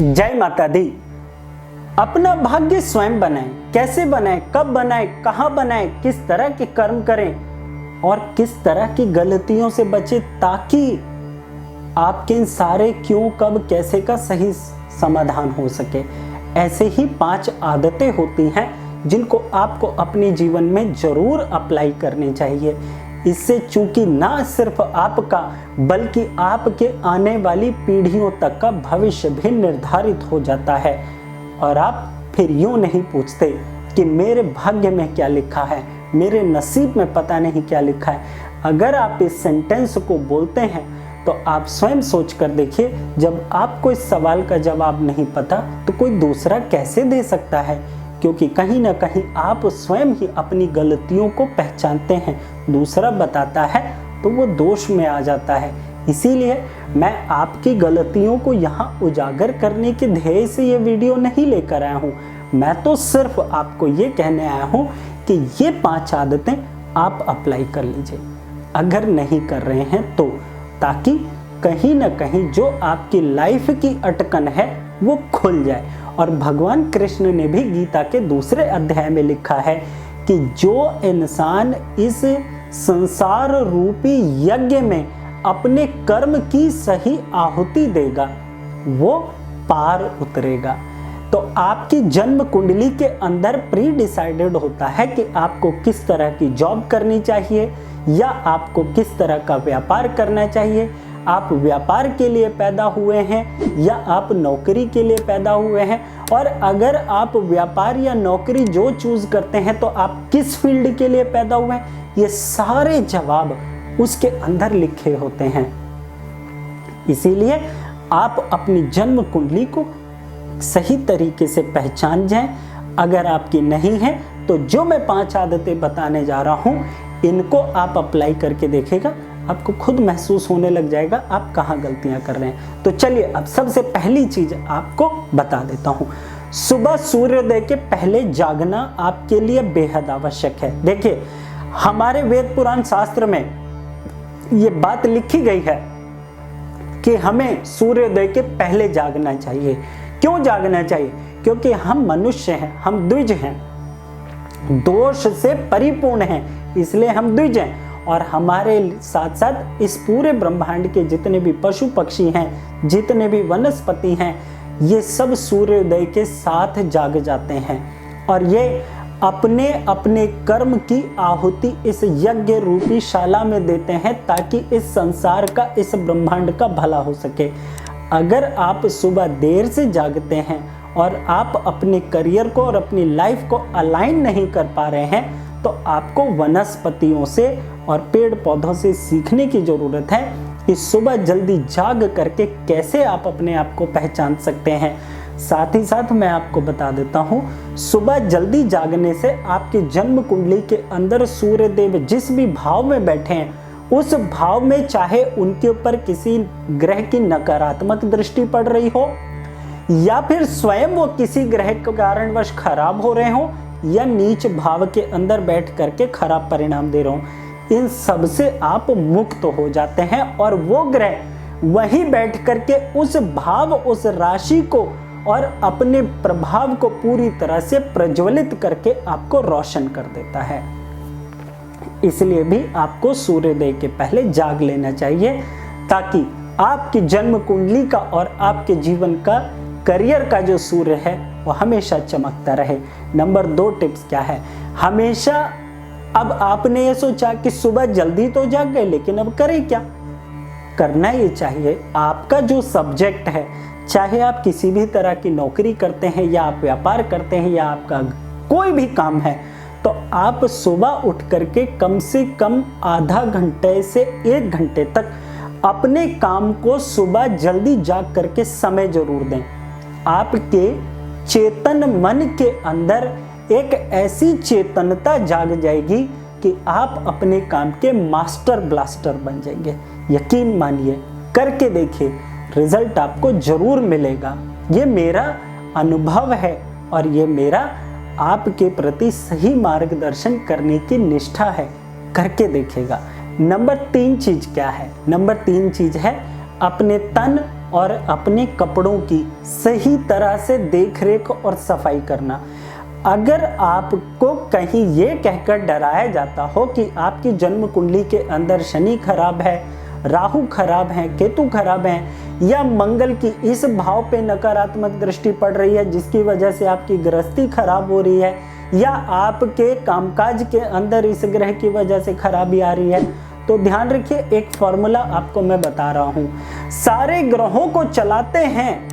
जय माता दी। अपना भाग्य स्वयं बनाएं। कैसे बनाएं, कब बनाएं, कहां बनाएं, किस तरह के कर्म करें और किस तरह की गलतियों से बचें ताकि आपके इन सारे क्यों, कब, कैसे का सही समाधान हो सके। ऐसे ही 5 आदतें होती हैं जिनको आपको अपने जीवन में जरूर अप्लाई करनी चाहिए। इससे चूंकि ना सिर्फ आपका बल्कि आपके आने वाली पीढ़ियों तक का भविष्य भी निर्धारित हो जाता है और आप फिर यूं नहीं पूछते कि मेरे भाग्य में क्या लिखा है, मेरे नसीब में पता नहीं क्या लिखा है। अगर आप इस सेंटेंस को बोलते हैं तो आप स्वयं सोच कर देखिए, जब आपको इस सवाल का जवाब नहीं पता तो कोई दूसरा कैसे दे सकता है, क्योंकि कहीं ना कहीं आप स्वयं ही अपनी गलतियों को पहचानते हैं, दूसरा बताता है तो वो दोष में आ जाता है। इसीलिए मैं आपकी गलतियों को यहाँ उजागर करने के ध्येय से ये वीडियो नहीं लेकर आया हूँ। मैं तो सिर्फ आपको ये कहने आया हूँ कि ये 5 आदतें आप अप्लाई कर लीजिए अगर नहीं कर रहे हैं तो, ताकि कहीं ना कहीं जो आपकी लाइफ की अटकन है वो खुल जाए। और भगवान कृष्ण ने भी गीता के दूसरे अध्याय में लिखा है कि जो इंसान इस संसार रूपी यज्ञ में अपने कर्म की सही आहुति देगा वो पार उतरेगा। तो आपकी जन्म कुंडली के अंदर प्री डिसाइडेड होता है कि आपको किस तरह की जॉब करनी चाहिए या आपको किस तरह का व्यापार करना चाहिए। आप व्यापार के लिए पैदा हुए हैं या आप नौकरी के लिए पैदा हुए हैं, और अगर आप व्यापार या नौकरी जो चूज करते हैं तो आप किस फील्ड के लिए पैदा हुए हैं, ये सारे जवाब उसके अंदर लिखे होते हैं। इसीलिए आप अपनी जन्म कुंडली को सही तरीके से पहचान जाएं। अगर आपकी नहीं है तो जो मैं 5 आदतें बताने जा रहा हूं इनको आप अप्लाई करके देखिएगा, आपको खुद महसूस होने लग जाएगा आप कहाँ गलतियां कर रहे हैं। तो चलिए अब सबसे पहली चीज आपको बता देता हूँ। सुबह सूर्योदय के पहले जागना आपके लिए बेहद आवश्यक है। देखिए हमारे वेद पुराण शास्त्र में ये बात लिखी गई है कि हमें सूर्योदय के पहले जागना चाहिए। क्यों जागना चाहिए? क्योंकि हम मनुष्य हैं, हम द्विज हैं, दोष से परिपूर्ण हैं, इसलिए हम द्विज हैं। और हमारे साथ साथ इस पूरे ब्रह्मांड के जितने भी पशु पक्षी हैं, जितने भी वनस्पति हैं, ये सब सूर्योदय के साथ जाग जाते हैं और ये अपने अपने कर्म की आहुति इस यज्ञ रूपी शाला में देते हैं ताकि इस संसार का, इस ब्रह्मांड का भला हो सके। अगर आप सुबह देर से जागते हैं और आप अपने करियर को और अपनी लाइफ को अलाइन नहीं कर पा रहे हैं तो आपको वनस्पतियों से और पेड़ पौधों से सीखने की जरूरत है कि सुबह जल्दी जाग करके कैसे आप अपने आप को पहचान सकते हैं। साथ ही साथ मैं आपको बता देता हूँ, सुबह जल्दी जागने से आपके जन्म कुंडली के अंदर सूर्यदेव जिस भी भाव में बैठे हैं उस भाव में चाहे उनके ऊपर किसी ग्रह की नकारात्मक दृष्टि पड़ रही हो या फिर स्वयं वो किसी ग्रह के कारणवश खराब हो रहे हो या नीच भाव के अंदर बैठ करके खराब परिणाम दे रहे हो, इन सब से आप मुक्त हो जाते हैं और वो ग्रह वहीं बैठ करके उस भाव, उस राशि को और अपने प्रभाव को पूरी तरह से प्रज्वलित करके आपको रोशन कर देता है। इसलिए भी आपको सूर्योदय के पहले जाग लेना चाहिए ताकि आपकी जन्म कुंडली का और आपके जीवन का, करियर का जो सूर्य है वो हमेशा चमकता रहे। नंबर 2 टिप्स क्या है? हमेशा अब आपने ये सोचा कि सुबह जल्दी तो जाग गए लेकिन अब करें क्या? करना ये चाहिए, आपका जो सब्जेक्ट है, चाहे आप किसी भी तरह की नौकरी करते हैं या आप व्यापार करते हैं या आपका कोई भी काम है, तो आप सुबह उठ करके कम से कम आधा घंटे से 1 घंटे तक अपने काम को सुबह जल्दी जाग करके समय जरूर दें। आपके चेतन मन के अंदर एक ऐसी चेतनता जाग जाएगी कि आप अपने काम के मास्टर ब्लास्टर बन जाएंगे। यकीन मानिए, करके देखिए, रिजल्ट आपको जरूर मिलेगा। ये मेरा अनुभव है और ये मेरा आपके प्रति सही मार्गदर्शन करने की निष्ठा है। करके देखिएगा। नंबर 3 चीज क्या है? नंबर 3 चीज है अपने तन, और अपने कपड़ों की सही तरह से देखरेख और सफाई करना। अगर आपको कहीं ये कहकर डराया जाता हो कि आपकी जन्म कुंडली के अंदर शनि खराब है, राहु खराब है, केतु खराब है, या मंगल की इस भाव पे नकारात्मक दृष्टि पड़ रही है जिसकी वजह से आपकी गृहस्थी खराब हो रही है, या आपके कामकाज के अंदर इस ग्रह की वजह से खराबी आ रही है, तो ध्यान रखिए, एक फॉर्मूला आपको मैं बता रहा हूं। सारे ग्रहों को चलाते हैं,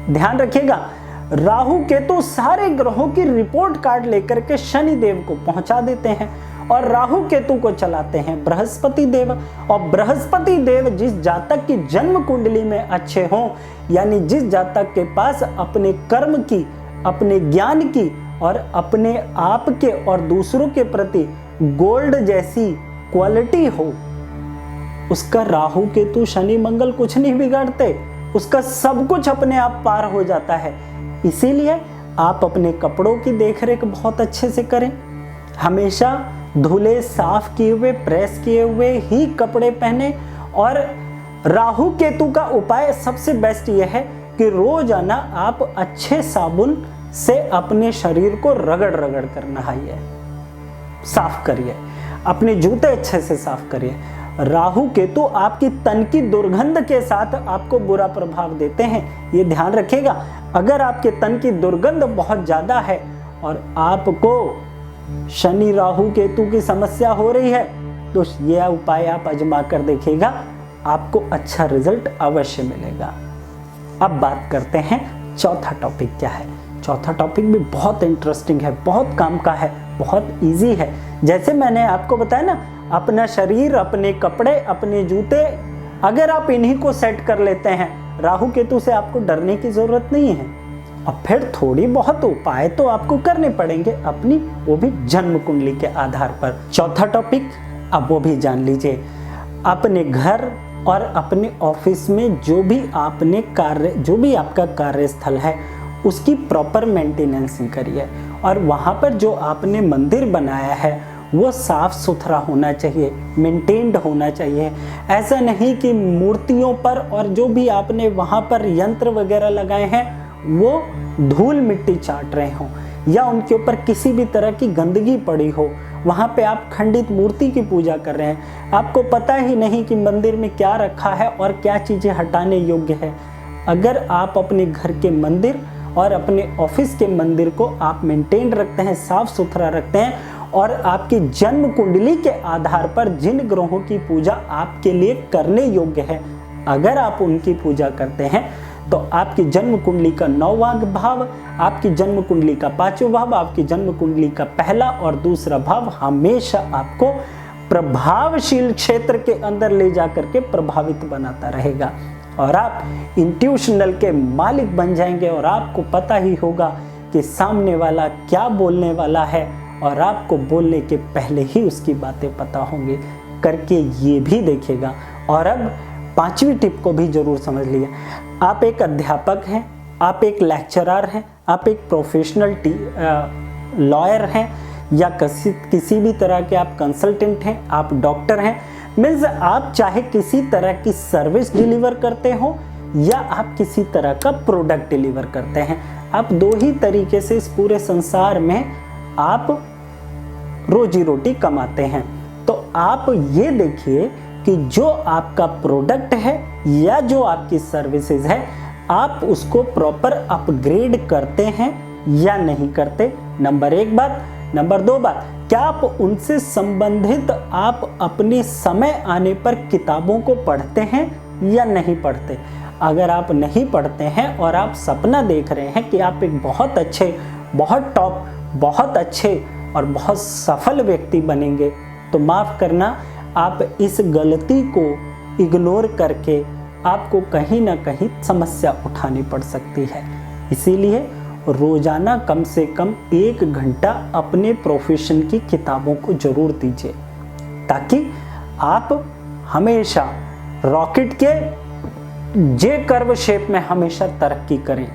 ध्यान रखिएगा, राहु केतु सारे ग्रहों की रिपोर्ट कार्ड लेकर के शनि देव को पहुंचा देते हैं, और राहु केतु को चलाते हैं बृहस्पति देव। और बृहस्पति देव जिस जातक की जन्म कुंडली में अच्छे हों, यानी जिस जातक के पास अपने कर्म की, अपने ज्ञान की और अपने आप के और दूसरों के प्रति गोल्ड जैसी क्वालिटी हो, उसका राहु केतु शनि मंगल कुछ नहीं बिगाड़ते, उसका सब कुछ अपने आप पार हो जाता है। इसीलिए आप अपने कपड़ों की देखरेख बहुत अच्छे से करें, हमेशा धुले साफ किए हुए प्रेस किए हुए ही कपड़े पहने। और राहु केतु का उपाय सबसे बेस्ट यह है कि रोजाना आप अच्छे साबुन से अपने शरीर को रगड़ रगड़ कर नहाइए, साफ करिए, अपने जूते अच्छे से साफ करिए। राहु केतु आपकी तन की दुर्गंध के साथ आपको बुरा प्रभाव देते हैं, ये ध्यान रखिएगा। अगर आपके तन की दुर्गंध बहुत ज्यादा है और आपको शनि राहु केतु की समस्या हो रही है, तो यह उपाय आप आजमा कर देखिएगा, आपको अच्छा रिजल्ट अवश्य मिलेगा। अब बात करते हैं चौथा टॉपिक क्या है। चौथा टॉपिक भी बहुत इंटरेस्टिंग है, बहुत काम का है, बहुत इजी है। जैसे मैंने आपको बताया ना, अपना शरीर, अपने कपड़े, अपने जूते, अगर आप इन्हीं को सेट कर लेते हैं, राहु केतु से आपको डरने की जरूरत नहीं है। और फिर थोड़ी बहुत उपाय तो आपको करने पड़ेंगे अपनी, वो भी जन्म कुंडली के आधार पर। चौथा टॉपिक अब वो भी जान लीजिए, अपने घर और अपने ऑफिस में जो भी आपका कार्यस्थल है उसकी प्रॉपर मेंटेनेंसिंग करिए। और वहाँ पर जो आपने मंदिर बनाया है वो साफ सुथरा होना चाहिए, मेंटेन्ड होना चाहिए। ऐसा नहीं कि मूर्तियों पर और जो भी आपने वहाँ पर यंत्र वगैरह लगाए हैं वो धूल मिट्टी चाट रहे हों, या उनके ऊपर किसी भी तरह की गंदगी पड़ी हो। वहाँ पे आप खंडित मूर्ति की पूजा कर रहे हैं, आपको पता ही नहीं कि मंदिर में क्या रखा है और क्या चीज़ें हटाने योग्य है। अगर आप अपने घर के मंदिर और अपने ऑफिस के मंदिर को आप मेंटेन रखते हैं, साफ सुथरा रखते हैं, और आपकी जन्म कुंडली के आधार पर जिन ग्रहों की पूजा आपके लिए करने योग्य है, अगर आप उनकी पूजा करते हैं, तो आपकी जन्म कुंडली का 9वां भाव, आपकी जन्म कुंडली का 5वां भाव, आपकी जन्म कुंडली का पहला और दूसरा भाव हमेशा आपको प्रभावशील क्षेत्र के अंदर ले जाकर के प्रभावित बनाता रहेगा, और आप इंट्यूशनल के मालिक बन जाएंगे। और आपको पता ही होगा कि सामने वाला क्या बोलने वाला है, और आपको बोलने के पहले ही उसकी बातें पता होंगी। करके ये भी देखेगा। और अब 5वीं टिप को भी जरूर समझ लिया। आप एक अध्यापक हैं, आप एक लेक्चरर हैं, आप एक प्रोफेशनल लॉयर हैं, या किसी भी तरह के आप कंसल्टेंट हैं, आप डॉक्टर हैं, मीन्स आप चाहे किसी तरह की सर्विस डिलीवर करते हो या आप किसी तरह का प्रोडक्ट डिलीवर करते हैं, आप 2 ही तरीके से इस पूरे संसार में आप रोजी रोटी कमाते हैं। तो आप ये देखिए कि जो आपका प्रोडक्ट है या जो आपकी सर्विसेज है, आप उसको प्रॉपर अपग्रेड करते हैं या नहीं करते, नंबर 1 बात। नंबर 2 बात, क्या आप उनसे संबंधित आप अपने समय आने पर किताबों को पढ़ते हैं या नहीं पढ़ते। अगर आप नहीं पढ़ते हैं और आप सपना देख रहे हैं कि आप एक बहुत अच्छे, बहुत टॉप, बहुत अच्छे और बहुत सफल व्यक्ति बनेंगे, तो माफ़ करना, आप इस गलती को इग्नोर करके आपको कहीं ना कहीं समस्या उठानी पड़ सकती है। इसीलिए रोजाना कम से कम 1 घंटा अपने प्रोफेशन की किताबों को जरूर दीजिए, ताकि आप हमेशा रॉकेट के जे कर्व शेप में हमेशा तरक्की करें।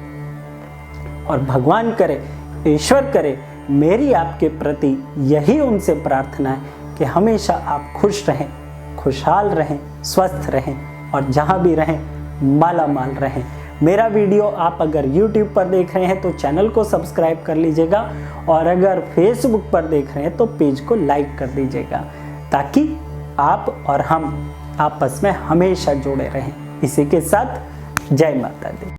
और भगवान करे, ईश्वर करे, मेरी आपके प्रति यही उनसे प्रार्थना है कि हमेशा आप खुश रहें, खुशहाल रहें, स्वस्थ रहें, और जहाँ भी रहें माला माल रहें। मेरा वीडियो आप अगर YouTube पर देख रहे हैं तो चैनल को सब्सक्राइब कर लीजिएगा, और अगर Facebook पर देख रहे हैं तो पेज को लाइक कर दीजिएगा, ताकि आप और हम आपस में हमेशा जुड़े रहें। इसी के साथ जय माता दी।